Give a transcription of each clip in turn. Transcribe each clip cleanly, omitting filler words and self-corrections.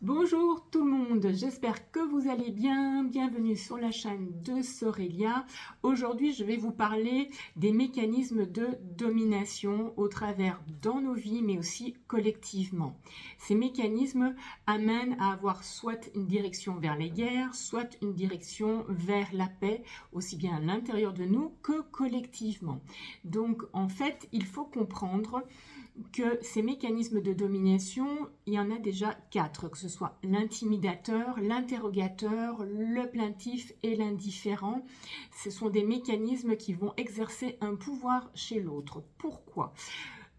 Bonjour tout le monde, j'espère que vous allez bien. Bienvenue sur la chaîne de Sorelia. Aujourd'hui, je vais vous parler des mécanismes de domination au travers dans nos vies, mais aussi collectivement. Ces mécanismes amènent à avoir soit une direction vers les guerres, soit une direction vers la paix, aussi bien à l'intérieur de nous que collectivement. Donc, en fait, il faut comprendre que ces mécanismes de domination, il y en a déjà 4, que ce soit l'intimidateur, l'interrogateur, le plaintif et l'indifférent. Ce sont des mécanismes qui vont exercer un pouvoir chez l'autre. Pourquoi?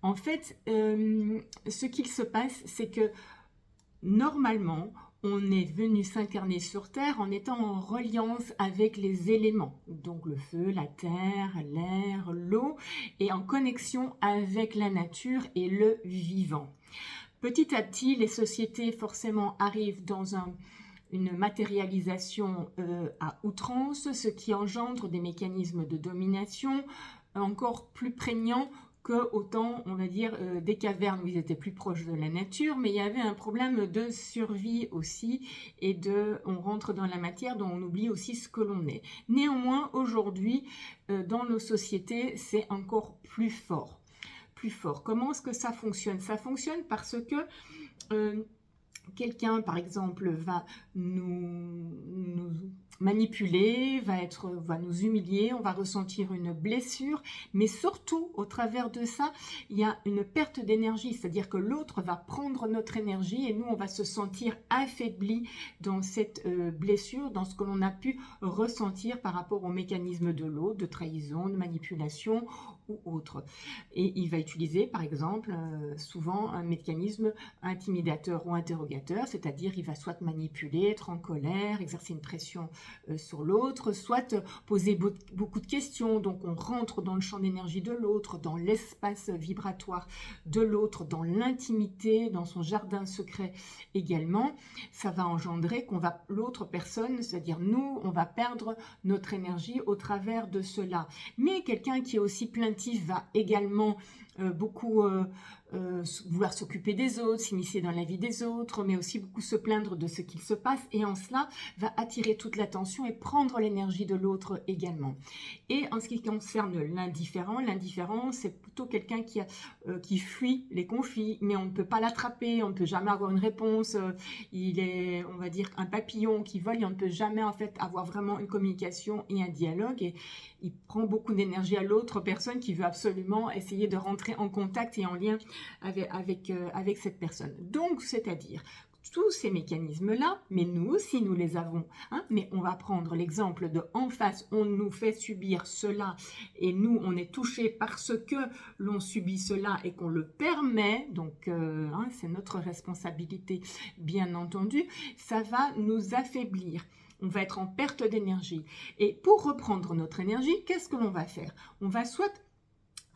En fait, ce qu'il se passe, c'est que normalement, on est venu s'incarner sur Terre en étant en reliance avec les éléments, donc le feu, la terre, l'air, l'eau, et en connexion avec la nature et le vivant. Petit à petit, les sociétés forcément arrivent dans une matérialisation à outrance, ce qui engendre des mécanismes de domination encore plus prégnants qu'au temps, on va dire, des cavernes où ils étaient plus proches de la nature, mais il y avait un problème de survie aussi, et on rentre dans la matière dont on oublie aussi ce que l'on est. Néanmoins, aujourd'hui, dans nos sociétés, c'est encore plus fort. Plus fort. Comment est-ce que ça fonctionne? Ça fonctionne parce que quelqu'un, par exemple, va nous manipuler, va nous humilier, on va ressentir une blessure, mais surtout, au travers de ça, il y a une perte d'énergie, c'est-à-dire que l'autre va prendre notre énergie et nous, on va se sentir affaiblis dans cette blessure, dans ce que l'on a pu ressentir par rapport au mécanisme de l'autre, de trahison, de manipulation ou autre. Et il va utiliser, par exemple, souvent un mécanisme intimidateur ou interrogateur, c'est-à-dire il va soit manipuler, être en colère, exercer une pression sur l'autre, soit poser beaucoup de questions, donc on rentre dans le champ d'énergie de l'autre, dans l'espace vibratoire de l'autre, dans l'intimité, dans son jardin secret également. Ça va engendrer qu'on va, l'autre personne, c'est-à-dire nous, on va perdre notre énergie au travers de cela. Mais quelqu'un qui est aussi plaintif va également beaucoup vouloir s'occuper des autres, s'immiscer dans la vie des autres, mais aussi beaucoup se plaindre de ce qu'il se passe, et en cela va attirer toute l'attention et prendre l'énergie de l'autre également. Et en ce qui concerne l'indifférent, c'est plutôt quelqu'un qui fuit les conflits, mais on ne peut pas l'attraper, on ne peut jamais avoir une réponse, il est, on va dire, un papillon qui vole, et on ne peut jamais en fait avoir vraiment une communication et un dialogue, et il prend beaucoup d'énergie à l'autre personne qui veut absolument essayer de rentrer en contact et en lien avec cette personne. Donc, c'est-à-dire tous ces mécanismes-là, mais nous aussi nous les avons, hein, mais on va prendre l'exemple de en face, on nous fait subir cela et nous on est touché parce que l'on subit cela et qu'on le permet, donc c'est notre responsabilité bien entendu, ça va nous affaiblir. On va être en perte d'énergie. Et pour reprendre notre énergie, qu'est-ce que l'on va faire? On va soit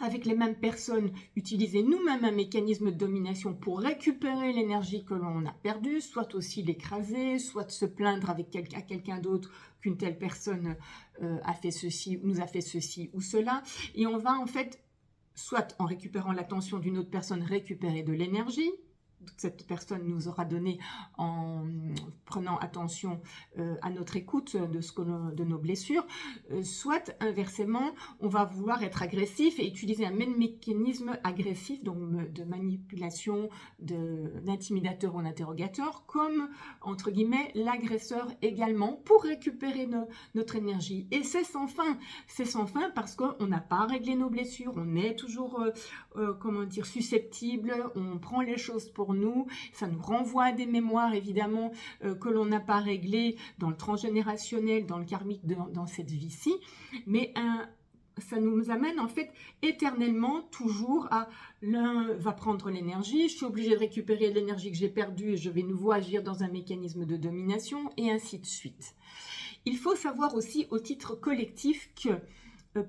avec les mêmes personnes, utiliser nous-mêmes un mécanisme de domination pour récupérer l'énergie que l'on a perdue, soit aussi l'écraser, soit se plaindre à quelqu'un d'autre qu'une telle personne a fait ceci, nous a fait ceci ou cela. Et on va en fait, soit en récupérant l'attention d'une autre personne, récupérer de l'énergie, cette personne nous aura donné en prenant attention à notre écoute de nos blessures, soit inversement, on va vouloir être agressif et utiliser un même mécanisme agressif, donc de manipulation, d'intimidateur ou d'interrogateur, comme, entre guillemets, l'agresseur également, pour récupérer notre énergie. Et c'est sans fin parce qu'on n'a pas réglé nos blessures, on est toujours, comment dire, susceptible, on prend les choses pour nous, ça nous renvoie à des mémoires évidemment que l'on n'a pas réglées dans le transgénérationnel, dans le karmique, dans cette vie-ci, mais ça nous amène en fait éternellement toujours à l'un va prendre l'énergie, je suis obligée de récupérer l'énergie que j'ai perdue et je vais nouveau agir dans un mécanisme de domination et ainsi de suite. Il faut savoir aussi au titre collectif que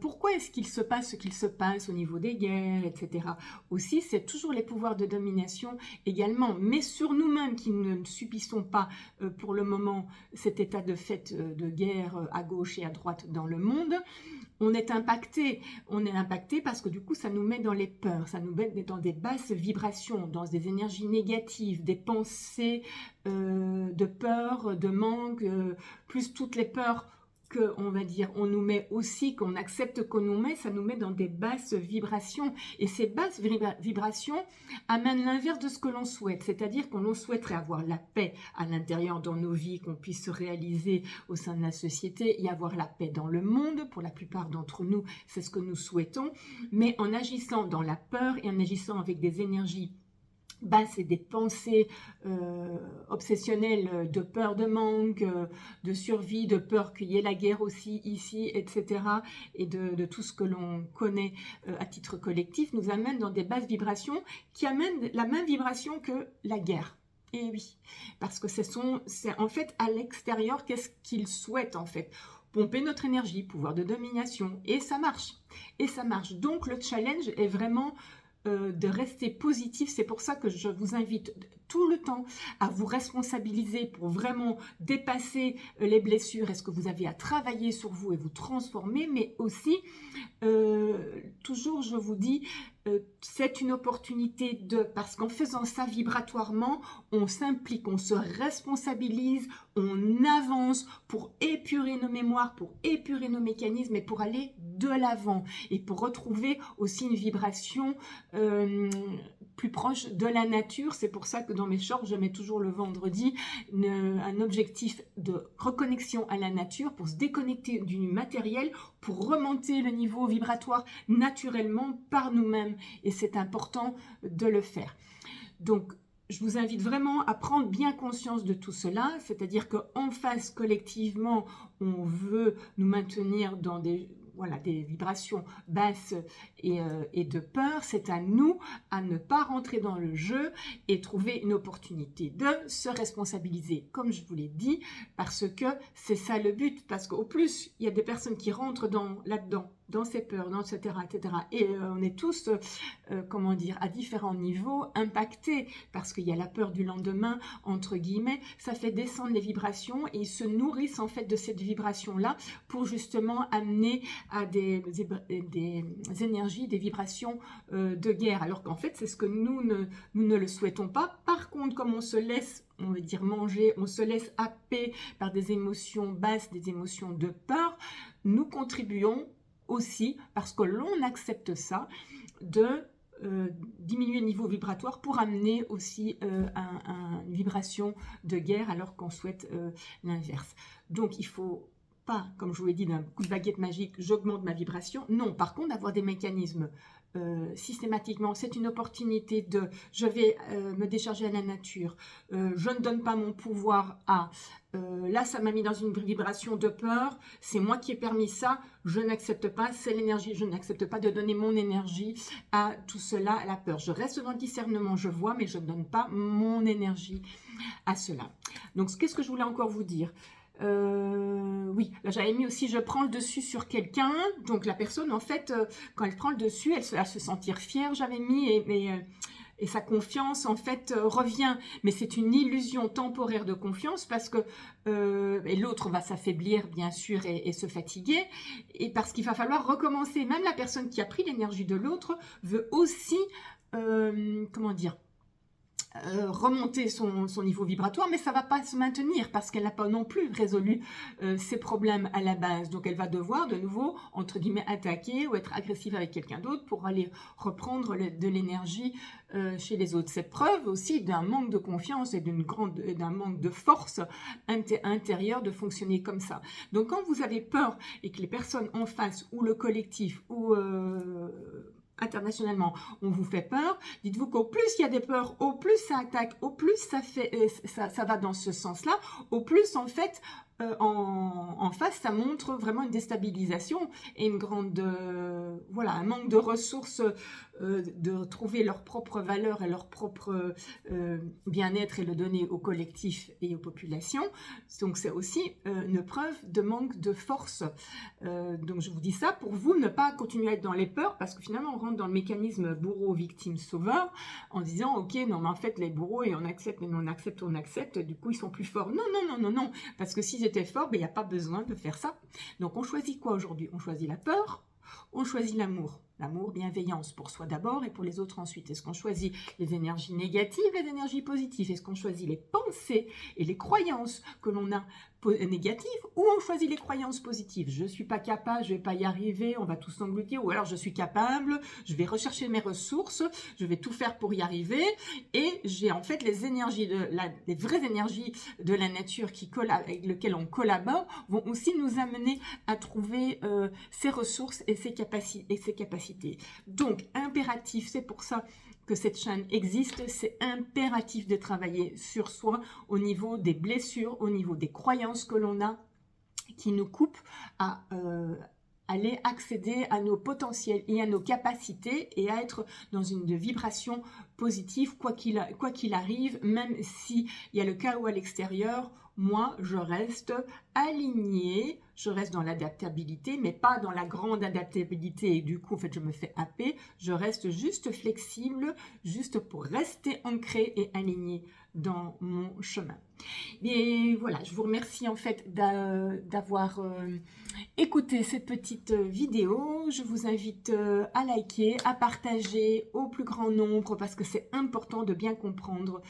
pourquoi est-ce qu'il se passe ce qu'il se passe au niveau des guerres, etc. Aussi, c'est toujours les pouvoirs de domination également, mais sur nous-mêmes qui ne subissons pas pour le moment cet état de fait de guerre à gauche et à droite dans le monde. On est impacté parce que du coup ça nous met dans les peurs, ça nous met dans des basses vibrations, dans des énergies négatives, des pensées de peur, de manque, plus toutes les peurs que, on va dire, on nous met aussi, qu'on accepte qu'on nous met, ça nous met dans des basses vibrations. Et ces basses vibrations amènent l'inverse de ce que l'on souhaite, c'est-à-dire qu'on souhaiterait avoir la paix à l'intérieur dans nos vies, qu'on puisse se réaliser au sein de la société et avoir la paix dans le monde. Pour la plupart d'entre nous, c'est ce que nous souhaitons. Mais en agissant dans la peur et en agissant avec des énergies basses et des pensées obsessionnelles de peur de manque, de survie, de peur qu'il y ait la guerre aussi ici, etc. et de tout ce que l'on connaît à titre collectif, nous amène dans des basses vibrations qui amènent la même vibration que la guerre. Et oui, parce que c'est en fait à l'extérieur, qu'est-ce qu'ils souhaitent en fait? Pomper notre énergie, pouvoir de domination, et ça marche. Et ça marche. Donc le challenge est vraiment de rester positif. C'est pour ça que je vous invite tout le temps à vous responsabiliser pour vraiment dépasser les blessures et ce que vous avez à travailler sur vous et vous transformer, mais aussi toujours je vous dis c'est une opportunité parce qu'en faisant ça vibratoirement, on s'implique, on se responsabilise, on avance pour épurer nos mémoires, pour épurer nos mécanismes et pour aller de l'avant et pour retrouver aussi une vibration plus proche de la nature. C'est pour ça que dans mes shorts, je mets toujours le vendredi un objectif de reconnexion à la nature pour se déconnecter du matériel, pour remonter le niveau vibratoire naturellement par nous-mêmes. Et c'est important de le faire. Donc, je vous invite vraiment à prendre bien conscience de tout cela, c'est-à-dire qu'en face, collectivement, on veut nous maintenir dans des vibrations basses et de peur. C'est à nous à ne pas rentrer dans le jeu et trouver une opportunité de se responsabiliser, comme je vous l'ai dit, parce que c'est ça le but. Parce qu'au plus, il y a des personnes qui rentrent là-dedans, dans ces peurs, etc. Et on est tous, comment dire, à différents niveaux impactés parce qu'il y a la peur du lendemain, entre guillemets. Ça fait descendre les vibrations et ils se nourrissent en fait de cette vibration-là pour justement amener à des énergies, des vibrations de guerre. Alors qu'en fait, c'est ce que nous ne le souhaitons pas. Par contre, comme on se laisse, on va dire manger, on se laisse happer par des émotions basses, des émotions de peur, nous contribuons aussi, parce que l'on accepte ça, de diminuer le niveau vibratoire pour amener aussi une vibration de guerre alors qu'on souhaite l'inverse. Donc il faut pas, comme je vous l'ai dit, d'un coup de baguette magique, j'augmente ma vibration. Non, par contre, avoir des mécanismes systématiquement, c'est une opportunité je vais me décharger à la nature, je ne donne pas mon pouvoir à, là ça m'a mis dans une vibration de peur, c'est moi qui ai permis ça, je n'accepte pas, c'est l'énergie, je n'accepte pas de donner mon énergie à tout cela, à la peur. Je reste dans le discernement, je vois, mais je ne donne pas mon énergie à cela. Donc qu'est-ce que je voulais encore vous dire? Oui, là j'avais mis aussi je prends le dessus sur quelqu'un, donc la personne en fait quand elle prend le dessus elle va se sentir fière, j'avais mis, et sa confiance en fait revient, mais c'est une illusion temporaire de confiance parce que et l'autre va s'affaiblir bien sûr et se fatiguer, et parce qu'il va falloir recommencer. Même la personne qui a pris l'énergie de l'autre veut aussi comment dire, remonter son niveau vibratoire, mais ça ne va pas se maintenir parce qu'elle n'a pas non plus résolu ses problèmes à la base. Donc elle va devoir de nouveau, entre guillemets, attaquer ou être agressive avec quelqu'un d'autre pour aller reprendre de l'énergie chez les autres. C'est preuve aussi d'un manque de confiance et d'un manque de force intérieure de fonctionner comme ça. Donc quand vous avez peur et que les personnes en face ou le collectif ou internationalement, on vous fait peur, dites-vous qu'au plus il y a des peurs, au plus ça attaque, au plus ça va dans ce sens-là, au plus en fait en face, ça montre vraiment une déstabilisation et une grande, voilà, un manque de ressources, de trouver leur propre valeur et leur propre bien-être et le donner au collectif et aux populations. Donc c'est aussi une preuve de manque de force. Donc je vous dis ça pour vous ne pas continuer à être dans les peurs, parce que finalement on rentre dans le mécanisme bourreau, victime, sauveur, en disant ok, non mais en fait les bourreaux, et on accepte, mais on accepte, du coup ils sont plus forts. Non, non, non, non, non, parce que s'ils étaient forts, ben, il n'y a pas besoin de faire ça. Donc on choisit quoi aujourd'hui? On choisit la peur, on choisit l'amour. L'amour, bienveillance pour soi d'abord et pour les autres ensuite. Est-ce qu'on choisit les énergies négatives, les énergies positives? Est-ce qu'on choisit les pensées et les croyances que l'on a négatives, ou on choisit les croyances positives? Je ne suis pas capable, je ne vais pas y arriver, on va tous s'engloutir, ou alors je suis capable, je vais rechercher mes ressources, je vais tout faire pour y arriver, et j'ai en fait les énergies, les vraies énergies de la nature avec lesquelles on collabore, vont aussi nous amener à trouver ces ressources et ces capacités. Donc, impératif, c'est pour ça que cette chaîne existe, c'est impératif de travailler sur soi au niveau des blessures, au niveau des croyances que l'on a qui nous coupent à aller accéder à nos potentiels et à nos capacités et à être dans une vibration positive quoi qu'il arrive, même s'il y a le chaos à l'extérieur. Moi, je reste alignée, je reste dans l'adaptabilité, mais pas dans la grande adaptabilité et du coup, en fait, je me fais happer. Je reste juste flexible, juste pour rester ancrée et alignée dans mon chemin. Et voilà, je vous remercie en fait d'avoir écouté cette petite vidéo. Je vous invite à liker, à partager au plus grand nombre parce que c'est important de bien comprendre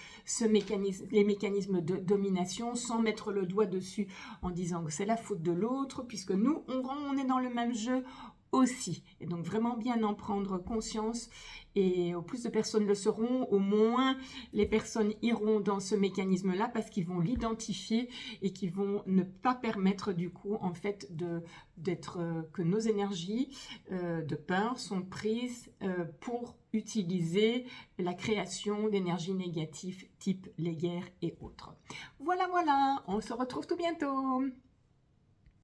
les mécanismes de domination sans mettre le doigt dessus en disant que c'est la faute de l'autre, puisque nous, on est dans le même jeu aussi. Et donc vraiment bien en prendre conscience, et au plus de personnes le seront, au moins les personnes iront dans ce mécanisme-là parce qu'ils vont l'identifier et qu'ils vont ne pas permettre du coup en fait que nos énergies de peur sont prises pour utiliser la création d'énergie négative type les guerres et autres. Voilà, voilà, on se retrouve tout bientôt.